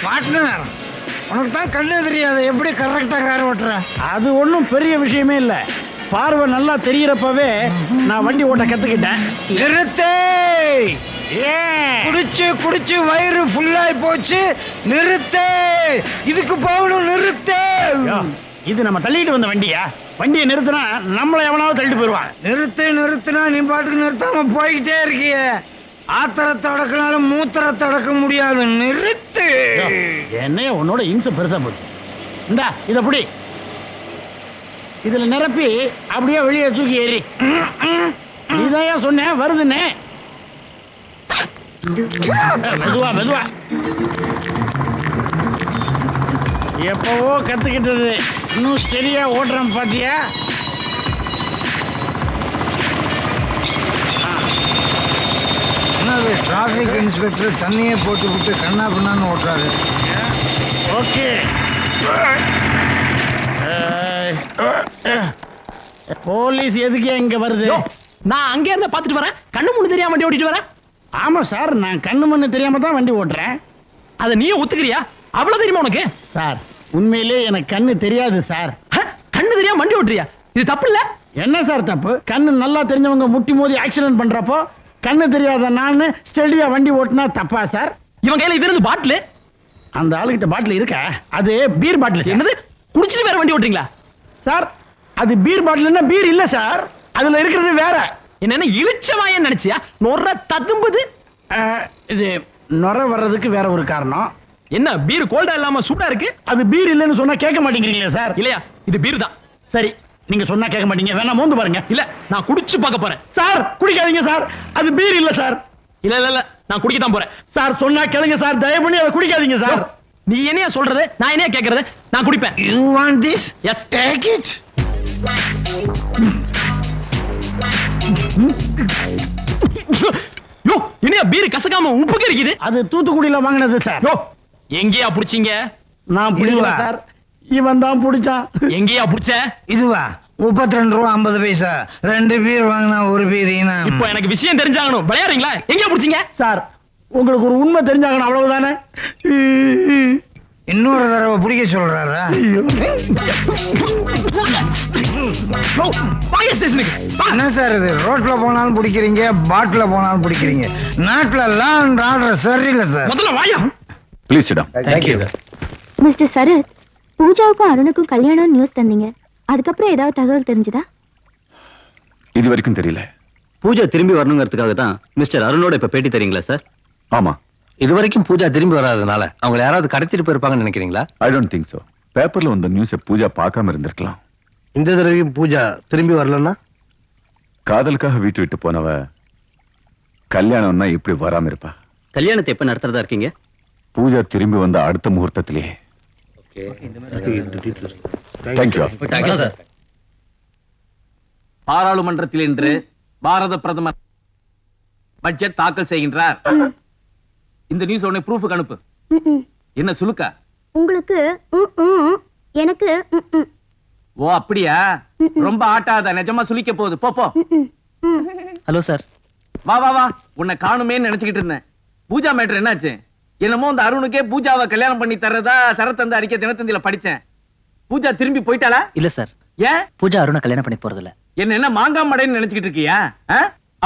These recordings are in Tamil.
பார்ட்னர், உனக்கு தான் கண்ணு தெரியாது, எப்படி கரெக்டா கார் ஓட்டுற? அது ஒன்றும் பெரிய விஷயமே இல்லை. பார்வை நல்லா தெரியறப்பவே நான் வண்டி ஓட்ட கத்துக்கிட்டேன். நிறுத்து! குடிச்சு குடிச்சு வயிறு ஃபுல்லாய் போச்சு. நிறுத்து! இதுக்கு போகணும், நிறுத்து! இது நம்ம தள்ளிட்டு வந்த வண்டியா? வண்டியை நிறுத்தினா நம்மளை எவனாவது தள்ளிட்டு போயிடுவான். நிறுத்துனா நீ பாட்டுக்கு நிறுத்தாம போய்கிட்டே இருக்கிய. ஆத்திரத்தை அடக்கினாலும் மூத்திரத்தை அடக்க முடியாது. நிறுத்து! என்ன உன்னோட இம்சம் பெருசா போச்சு. இந்தா இத புடி. இதுல நிரப்பி அப்படியே வெளியே தூக்கி ஏறி. இதையா சொன்னேன் வருதுன்னு. மெதுவா மெதுவா. எப்பவோ கத்துக்கிட்டது இன்னும் சரியா ஓட்டுறேன் பாத்தியா? என்னது டிராபிக் இன்ஸ்பெக்டர் தண்ணியே போட்டு விட்டு கண்ணா பின்னான்னு ஓட்டுறாரு. ஓகே. போலீஸ் எதுக்கு இங்க வருது? நான் அங்கே இருந்த பாத்துட்டு வரேன். கண்ணு முன்னு தெரியாம வண்டி ஓட்டிட்டு வரேன். ஆமா சார், நான் கண்ணு மண்ணு தெரியாம தான் வண்டி ஓட்டுறேன். அதை நீயே ஒத்துக்கிறியா? அவ்வளவு தெரியுமா உனக்கு? சார் உண்மையிலே எனக்கு கண்ணு தெரியாது சார். கண்ணு தெரியாம வண்டி ஓட்டுறியா? இது தப்பு இல்ல? என்ன சார் தப்பு? கண்ணு நல்லா தெரிஞ்சவங்க முட்டி மோதி ஆக்சிடென்ட் பண்றப்போ கண்ணு தெரியாத நான் ஸ்டெடியா வண்டி ஓட்டினா தப்பா சார்? இவன் கையில இது இருந்து பாட்டில். அந்த ஆளுகிட்ட பாட்டில் இருக்க, அது பீர் பாட்டில். என்னது, குடிச்சிட்டு வேற வண்டி ஓட்டுறீங்களா சார்? அது பீர் பாட்டில்னா பீர் இல்ல சார், அதுல இருக்கிறது வேற. என்ன இழிச்சவாயன்னு நினைச்சியா? நொற ததும்புது. இது நொர வர்றதுக்கு வேற ஒரு காரணம். என்ன பீர் கோல்டா இல்லாம சூடா இருக்கு? அது பீர் இல்லைன்னு சொன்னா கேட்க மாட்டேங்கிறீங்களா சார்? இல்லையா, இது பீர் தான். சரி, நீங்க சொன்னா கேட்க மாட்டீங்க, வேணா மோந்து பாருங்க. இல்ல, நான் குடிச்சு பார்க்க போறேன். சார் குடிக்காதீங்க சார், அது பீர் இல்ல சார். இல்ல இல்ல இல்ல, நான் குடிக்க தான் போறேன். சார் சொன்னா கேளுங்க சார், தயவு பண்ணி அதை குடிக்காதீங்க சார். நீ என்னையா சொல்றது, நான் என்னையா கேக்குறது? நான் குடிப்பேன். You want this? Yes. Take it. யோ, என்னையா பீர் கசக்காம உப்பு கறிக்குது? அது தூத்துக்குடியில வாங்கினது சார். யோ, எங்கேயா புடிச்சீங்க? நான் பிடிக்கல சார், இவன் தான் பிடிச்சான். எங்கேயா புடிச்ச? இதுவா? 32 ரூபா 50 பைசா. 2 பீர் வாங்கினா 1 பீர். இப்போ எனக்கு விஷயம் தெரிஞ்சாகணும். விளையாடுறீங்களா? எங்கேயா புடிச்சீங்க? சார் உங்களுக்கு ஒரு உண்மை தெரிஞ்சாகணும், அவ்வளவுதானே. இன்னொரு தடவை பிடிக்க சொல்றாரா? என்ன சார் இது? ரோட்ல போனாலும் பிடிக்கிறீங்க, பாட்டில போனாலும் பிடிக்கிறீங்க. நாட்டுல லா அண்ட் ஆர்டர் சரியில்லை சார். முதல்ல வாயா. Please sit down. Thank you. Mister Sarath, பூஜாவுக்கும் அருணுக்கும் கல்யாணம் நியூஸ் தந்தீங்க. அதுக்கப்புறம் ஏதாவது தகவல் தெரிஞ்சதா? இது வரைக்கும் தெரியல. பூஜா திரும்பி வரணுங்கிறதுக்காக தான் மிஸ்டர் அருணோட இப்ப பேட்டி தரீங்களா சார்? ஆமா. இது வரைக்கும் பூஜா திரும்பி வராதனால அவங்க யாராவது கடத்திட்டு போயிருப்பாங்கன்னு நினைக்கிறீங்களா? I don't think so. பேப்பர்ல வந்த நியூஸை பூஜா பார்க்காம இருந்திருக்கலாம். இந்த தடவையும் பூஜா திரும்பி வரலன்னா? காதலுக்காக வீட்டு விட்டு போனவ கல்யாணம்னா இப்படி வராம இருப்பா. கல்யாணத்தை எப்ப நடத்துறதா இருக்கீங்க? பூஜா திரும்பி வந்த அடுத்த முகூர்த்தத்திலேயே. Thank you sir. பாராளுமன்றத்தில் இன்று பாரத பிரதமர் பட்ஜெட் தாக்கல் செய்கின்றார். இந்த நியூஸ் உடனே ப்ரூஃப் அனுப்பு. என்ன சுலுக்கா? உங்களுக்கு எனக்கு ஓ அப்படியா? ரொம்ப ஆட்டாத, நிஜமா சுலிக்க போகுது. போ போ. Hello sir. வா வா வா, உன்னை காணுமேன்னு நினைச்சுக்கிட்டு இருந்தேன். பூஜா மேட்டர் என்னாச்சு? என்னமோ அந்த அருணுக்கே பூஜாவை கல்யாணம் பண்ணி தர்றதா சரத்தந்த அறிக்கை தினத்தந்தில படிச்சேன். பூஜா திரும்பி போயிட்டாளா? இல்ல சார், ஏன்? பூஜா அருணை கல்யாணம் பண்ணி போறது இல்ல. என்ன மாங்காய் மடைன்னு நினைச்சுக்கிட்டு இருக்கியா?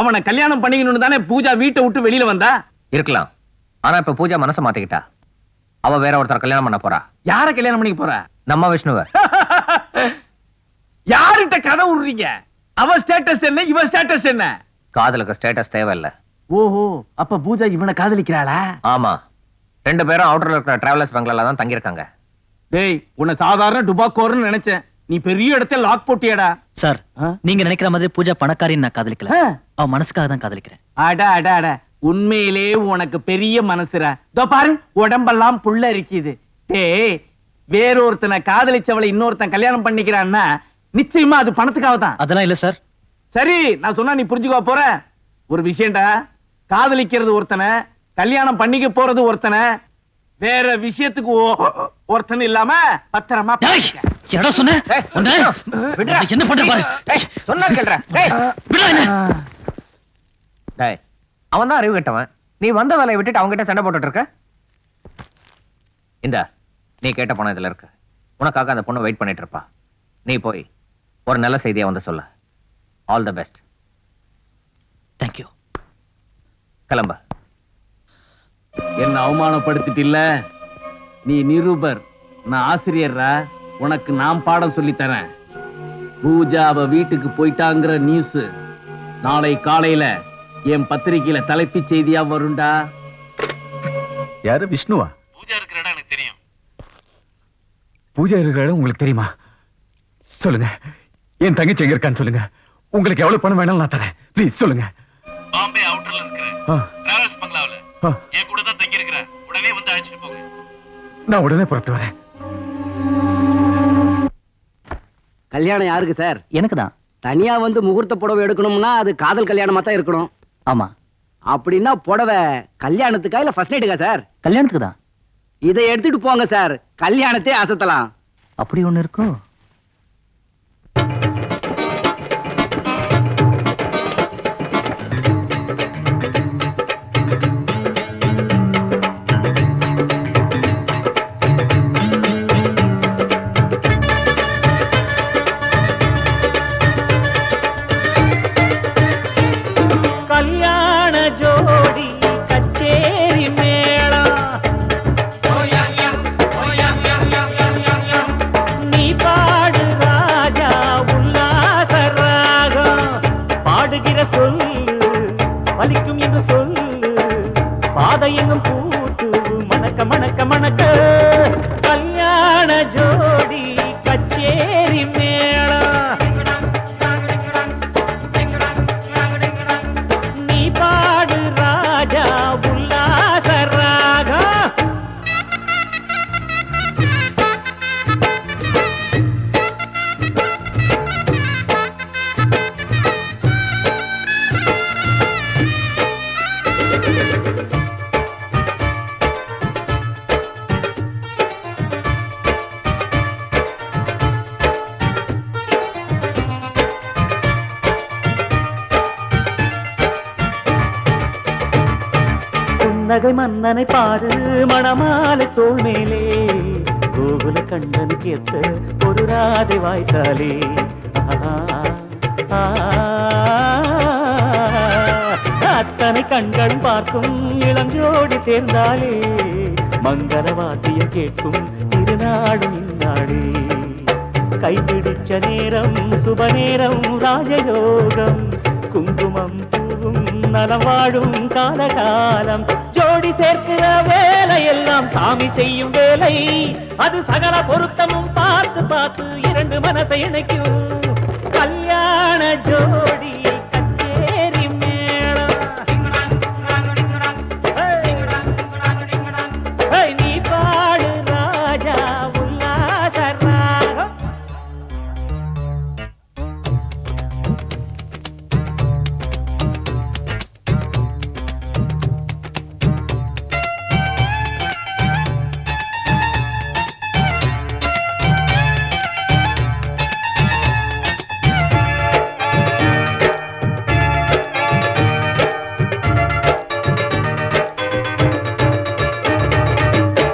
அவனை கல்யாணம் பண்ணிக்கணும்னு தானே பூஜா வீட்டை விட்டு வெளியில வந்தா? இருக்கலாம். ஆனா இப்ப பூஜா மனசை மாத்திக்கிட்டா. அவ வேற ஒருத்தர் கல்யாணம் பண்ண போறா. யார கல்யாணம் பண்ணிக்க போறா? நம்ம விஷ்ணுவ. யார்கிட்ட கதை விடுறீங்க? அவ ஸ்டேட்டஸ் என்ன, இவ ஸ்டேட்டஸ் என்ன? காதலுக்கு ஸ்டேட்டஸ் தேவையில்ல. ஓஹோ, அப்ப பூஜா இவனை காதலிக்கிறாளா? ஆமா, 2 பேரும் அவுட்டர்ல இருக்கிற டிராவலர்ஸ் பங்களால தான் தங்கி இருக்காங்க. டேய், உன்னை சாதாரண டுபாக்கோர்னு நினைச்சேன். நீ பெரிய இடத்துல லாக் போட்டியடா. சார், நீங்க நினைக்கிற மாதிரி பூஜா பணக்காரின்னு நான் காதலிக்கல. அவ மனசுக்காக தான் காதலிக்கிறேன். அட அட அட, உண்மையிலே உனக்கு பெரிய மனசுரா. இதோ பாரு, உடம்பெல்லாம் புள்ள இருக்குது. டேய், வேறொருத்தனை காதலிச்சவளை இன்னொருத்தன் கல்யாணம் பண்ணிக்கிறான்னா நிச்சயமா அது பணத்துக்காக தான். அதெல்லாம் இல்ல சார். சரி, நான் சொன்னா நீ புரிஞ்சுக்கோ போற. ஒரு விஷயம்டா, காதலிக்கிறது ஒருத்தனை, கல்யாணம் பண்ணிக்க போறது ஒருத்தனை, வேற விஷயத்துக்கு ஒருத்தன் இல்லாம பத்திரமா. என்ன சொன்ன? என்ன பண்ற பாரு. சொன்னா கேள்ற. அவன் தான் அறிவு கட்டவன். நீ வந்த வேலையை விட்டுட்டு அவங்க கிட்ட சண்டை போட்டுட்டு இருக்க. இந்த நீ கேட்ட பணம் இதுல இருக்கு. உனக்காக அந்த பொண்ணு வெயிட் பண்ணிட்டு இருப்பா. நீ போய் ஒரு நல்ல செய்தியா வந்து சொல்ல. All the best. தேங்க்யூ. கிளம்ப. என்ன அவமானப்படுத்திட்டில்ல? நீ நிருபர், நான் ஆசிரியர்ரா. உனக்கு நான் பாடம் சொல்லி தரேன். பூஜா அவ வீட்டுக்கு போயிட்டாங்கிற நியூஸ் நாளை காலையில என் பத்திரிகையில தலைப்பு செய்தியா வரும்டா. யாரு? விஷ்ணுவா? பூஜா இருக்கிற இடம் எனக்கு தெரியும். பூஜா இருக்கிற இடம் உங்களுக்கு தெரியுமா? சொல்லுங்க. என் தங்கச்சி எங்க இருக்கான்னு சொல்லுங்க. உங்களுக்கு எவ்வளவு பணம் வேணாலும் நான் தரேன். ப்ளீஸ் சொல்லுங்க. பாம்பே அவுட்டர்ல இருக்கிற டிராவல்ஸ் பங்களாவுல என் கூட தான் தங்கி இருக்கிற. உடனே வந்து அழைச்சிட்டு போங்க. நான் உடனே புறப்பட்டு வரேன். கல்யாணம் யாருக்கு சார்? எனக்கு தான். தனியா வந்து முகூர்த்த புடவை எடுக்கணும்னா அது காதல் கல்யாணமா தான் இருக்கணும். ஆமா. அப்படின்னா புடவை கல்யாணத்துக்கா இல்ல ஃபர்ஸ்ட் நைட்டுக்கா சார்? கல்யாணத்துக்கு தான். இதை எடுத்துட்டு போங்க சார், கல்யாணத்தை அசத்தலாம். அப்படி ஒண்ணு இருக்கோ? கல்யாண ஜோடி கச்சேரி மேளம், நீ பாடு ராஜா உல்லாச ராகம், பாடுகிற சொல்லு பலிக்கும் என்று சொல்லு, பாதை எங்கும் பூத்து மணக்க மணக்க மணக்க. கல்யாண ஜோடி கச்சேரி மேளம், நீ பாடு ராஜா உல்லாச ராகம். புன்னகை மன்னனை பாரு மணமாலை தோள் மேலே, கோகுல கண்ணனுக்கு ஏத்த ஒரு ராதை வாய்த்தாலே. அத்தனை கண்களும் பார்க்கும் இளம் ஜோடி சேர்ந்தாலே, மங்கள வாத்தியம் கேட்கும் திருநாடும் இந்நாடே. கைப்பிடிச்ச நேரம் சுப நேரம் ராஜயோகம், குங்குமம் பூவும் நலம் வாழும் காலகாலம். ஜோடி சேர்க்கிற வேலை எல்லாம் சாமி செய்யும் வேலை, அது சகல பொருத்தமும் பார்த்து பார்த்து இரண்டு மனசை இணைக்கும். கல்யாண ஜோடி கச்சேரி மேளம், நீ பாடு ராஜா உல்லாச ராகம்.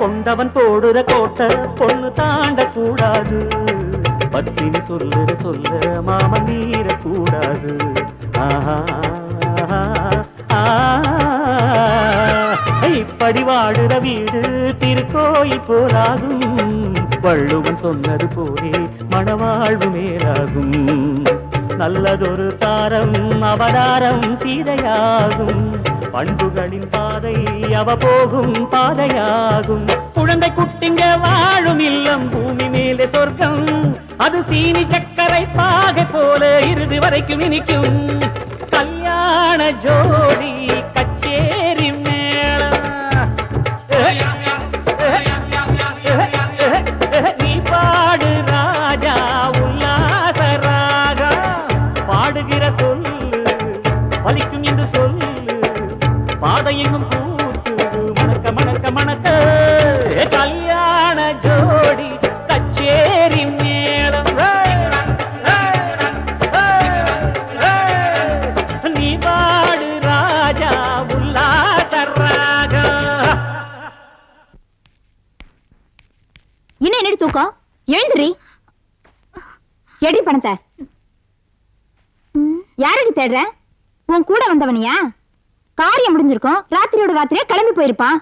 கொண்டவன் போடுற கோட்டை பொண்ணு தாண்ட கூடாது, பத்தினி சொல்லுற சொல்ல மாமன் மீற கூடாது. இப்படி வாடுற வீடு திருக்கோயில் போலாகும், வள்ளுவன் சொன்னது போலே மணவாழ்வு மேலாகும். நல்லதொரு தாரம் அவதாரம் சீதையாகும், பண்புகளின் பாதை அவ போகும் பாதையாகும். குழந்தை குட்டிங்க வாழும் இல்லம் பூமி மேலே சொர்க்கம், அது சீனி சக்கரை பாகை போல இறுதி வரைக்கும் இனிக்கும். கல்யாண ஜோடி கச்சேரி மேளம், நீ பாடு ராஜா உல்லாச ராகம், பாடுகிற சொல்லு பலிக்கும் என்று சொல்லு, பாதை எங்கும் பூத்து மணக்க மணக்க மணக்க. கல்யாண ஜோடி கச்சேரி மேளம், நீ பாடு ராஜா எழுந்துரி. எடி பணத்தை. யாரடி தேடுற? உன் கூட வந்தவனியா? காரியம் முடிஞ்சிருக்கும், ராத்திரியோட ராத்திரியே கிளம்பி போயிருப்பான்.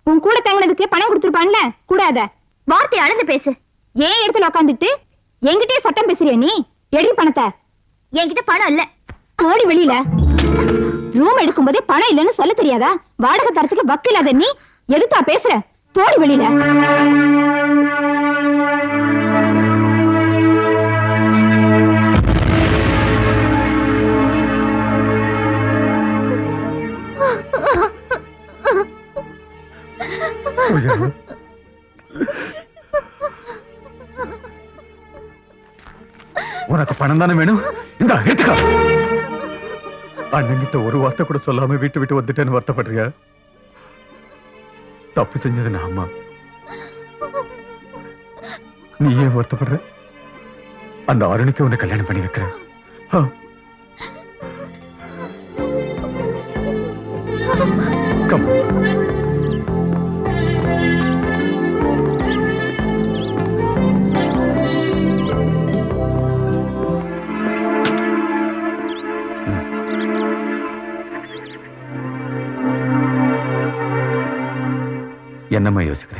உன் கூட தங்கினதுக்கு பணம் கொடுத்துருப்பான்ல, கூடாத வார்த்தை அளந்து பேசு. ஏன் இடத்துல உட்காந்துட்டு என்கிட்டயே சட்டம் பேசுறிய நீ? எடி பணத்தை. என்கிட்ட பணம் இல்ல. ஓடி வெளியில. ரூம் எடுக்கும் போதே பணம் இல்லைன்னு சொல்ல தெரியாதா? வாடகை தரத்துக்கு வக்கில்லாத நீ எதுக்கா பேசுற? தோடி வெளியில. பூஜா, உனக்கு பணம் தானே வேணும்? இந்த எடுத்துக்கா. அண்ணன் கிட்ட ஒரு வார்த்தை கூட சொல்லாம வீட்டு விட்டு வந்துட்டேன்னு வருத்தப்படுறியா? தப்பு செஞ்சது நான் அம்மா. நீ ஏன் வருத்தப்படுற? அந்த அருணுக்கு உன்னை கல்யாணம் பண்ணி வைக்கிறேன். கம். என்னம்மா யோசிக்கிற?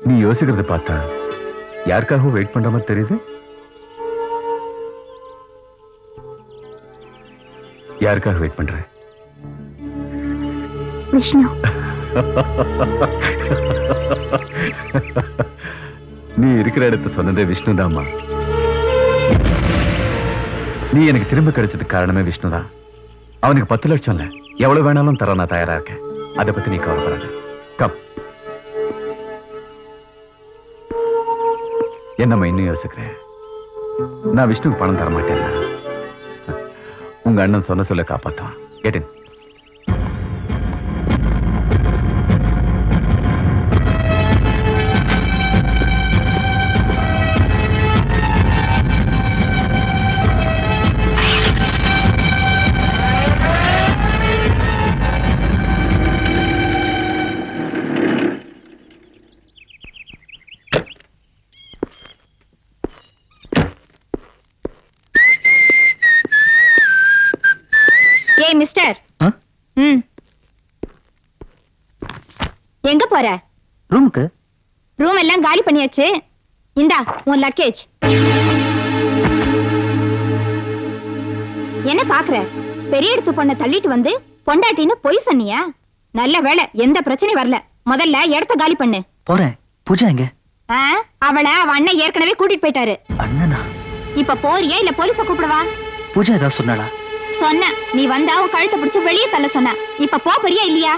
நீ யோசிக்கிறத பார்த்தா யாருக்காகவும் வெயிட் பண்ற மாதிரி தெரியுது. யாருக்காக வெயிட் பண்ற? விஷ்ணு. நீ இருக்கிற இடத்த சொன்னதே விஷ்ணுதாம்மா. நீ எனக்கு திரும்ப கிடைச்சதுக்கு காரணமே விஷ்ணுதான். அவனுக்கு 10 லட்சம் இல்ல, எவ்வளவு வேணாலும் தர நான் தயாரா இருக்கேன். அதை பத்தி நீ கவலைப்படாத. கம். என்னம்மா இன்னும் யோசிக்கிறேன்? நான் விஷ்ணுக்கு பணம் தர மாட்டேன். உங்க அண்ணன் சொன்ன சொல்ல காப்பாத்தான். கேட்டேன். ஏய் மிஸ்டர். எங்க போற? ரூமுக்கு. ரூம் எல்லாம் காலி பண்ணியாச்சு. இந்தா உன் லக்கேஜ். என்ன பாக்குற? பெரிய இடத்து பொண்ணை தள்ளிட்டு வந்து பொண்டாட்டின்னு பொய் சொன்னியா? நல்ல வேலை, எந்த பிரச்சனையும் வரல. முதல்ல இடத்த காலி பண்ணு. போறேன். பூஜா எங்க? அவளை அவ அண்ணன் ஏற்கனவே கூட்டிட்டு போயிட்டாரு. அண்ணனா? இப்ப போறியா இல்ல போலீஸ கூப்பிடவா? பூஜா ஏதாவது சொன்னாளா? சொன்ன. நீ வந்தா அவன் கழுத்தை பிடிச்சு வெளியே தள்ள சொன்ன. இப்ப போறியா இல்லையா?